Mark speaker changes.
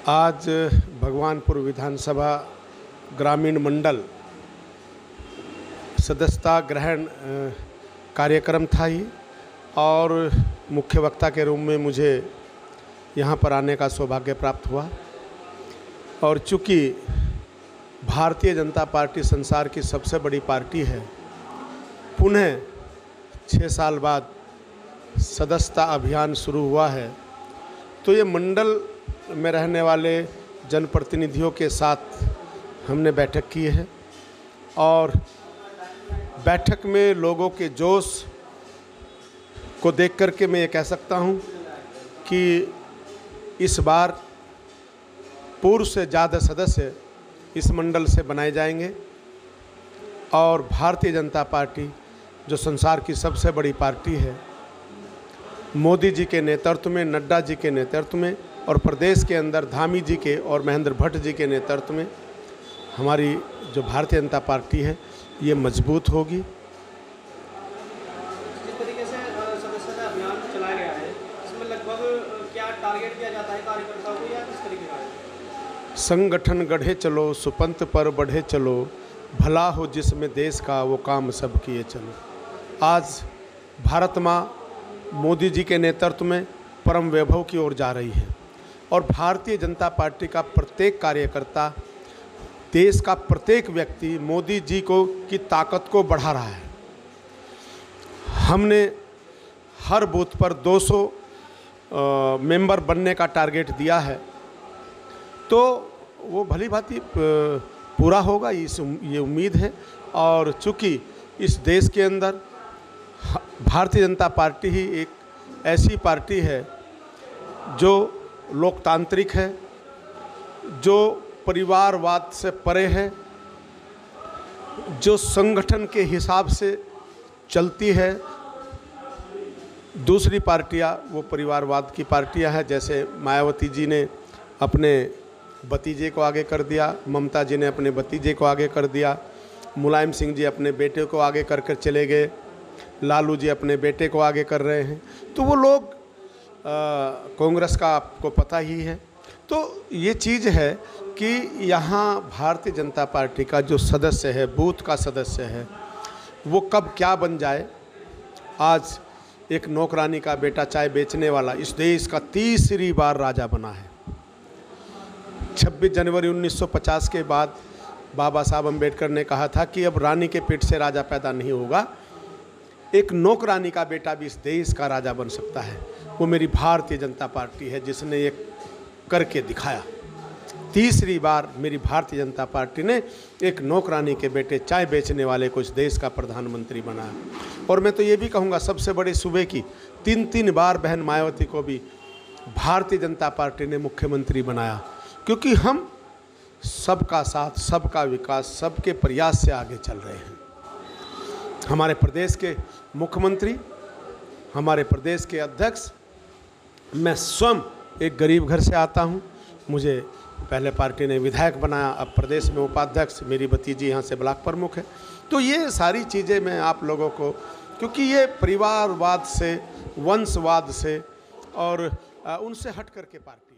Speaker 1: आज भगवानपुर विधानसभा ग्रामीण मंडल सदस्यता ग्रहण कार्यक्रम था ही और मुख्य वक्ता के रूप में मुझे यहाँ पर आने का सौभाग्य प्राप्त हुआ। और चूँकि भारतीय जनता पार्टी संसार की सबसे बड़ी पार्टी है, पुनः 6 साल बाद सदस्यता अभियान शुरू हुआ है, तो ये मंडल में रहने वाले जनप्रतिनिधियों के साथ हमने बैठक की है और बैठक में लोगों के जोश को देख कर के मैं ये कह सकता हूँ कि इस बार पूर्व से ज़्यादा सदस्य इस मंडल से बनाए जाएंगे और भारतीय जनता पार्टी जो संसार की सबसे बड़ी पार्टी है, मोदी जी के नेतृत्व में, नड्डा जी के नेतृत्व में और प्रदेश के अंदर धामी जी के और महेंद्र भट्ट जी के नेतृत्व में हमारी जो भारतीय जनता पार्टी है ये मजबूत होगी।
Speaker 2: जिस तरीके से सदस्यता अभियान चलाया गया है, इसमें लगभग क्या टारगेट किया जाता है कार्यकर्ताओं को या किस तरीके का है?
Speaker 1: संगठन गढ़े चलो, सुपंथ पर बढ़े चलो, भला हो जिसमें देश का वो काम सब किए चलो। आज भारत माँ मोदी जी के नेतृत्व में परम वैभव की ओर जा रही है और भारतीय जनता पार्टी का प्रत्येक कार्यकर्ता, देश का प्रत्येक व्यक्ति मोदी जी को की ताकत को बढ़ा रहा है। हमने हर बूथ पर 200 मेंबर बनने का टारगेट दिया है, तो वो भली भांति पूरा होगा, ये उम्मीद है। और चूँकि इस देश के अंदर भारतीय जनता पार्टी ही एक ऐसी पार्टी है जो लोकतांत्रिक है, जो परिवारवाद से परे है, जो संगठन के हिसाब से चलती है। दूसरी पार्टियां वो परिवारवाद की पार्टियां हैं, जैसे मायावती जी ने अपने भतीजे को आगे कर दिया, ममता जी ने अपने भतीजे को आगे कर दिया, मुलायम सिंह जी अपने बेटे को आगे कर कर चले गए, लालू जी अपने बेटे को आगे कर रहे हैं। तो वो लोग कांग्रेस का आपको पता ही है। तो ये चीज़ है कि यहाँ भारतीय जनता पार्टी का जो सदस्य है, बूथ का सदस्य है, वो कब क्या बन जाए। आज एक नौकरानी का बेटा चाय बेचने वाला इस देश का तीसरी बार राजा बना है। 26 जनवरी 1950 के बाद बाबा साहब अम्बेडकर ने कहा था कि अब रानी के पेट से राजा पैदा नहीं होगा, एक नौकरानी का बेटा भी इस देश का राजा बन सकता है। वो मेरी भारतीय जनता पार्टी है जिसने ये करके दिखाया। तीसरी बार मेरी भारतीय जनता पार्टी ने एक नौकरानी के बेटे चाय बेचने वाले को इस देश का प्रधानमंत्री बनाया। और मैं तो ये भी कहूँगा, सबसे बड़े सूबे की 3 बार बहन मायावती को भी भारतीय जनता पार्टी ने मुख्यमंत्री बनाया, क्योंकि हम सबका साथ, सबका विकास, सबके प्रयास से आगे चल रहे हैं। हमारे प्रदेश के मुख्यमंत्री, हमारे प्रदेश के अध्यक्ष, मैं स्वयं एक गरीब घर से आता हूं। मुझे पहले पार्टी ने विधायक बनाया, अब प्रदेश में उपाध्यक्ष, मेरी भतीजी यहाँ से ब्लॉक प्रमुख है। तो ये सारी चीज़ें मैं आप लोगों को, क्योंकि ये परिवारवाद से, वंशवाद से और उनसे हट करके पार्टी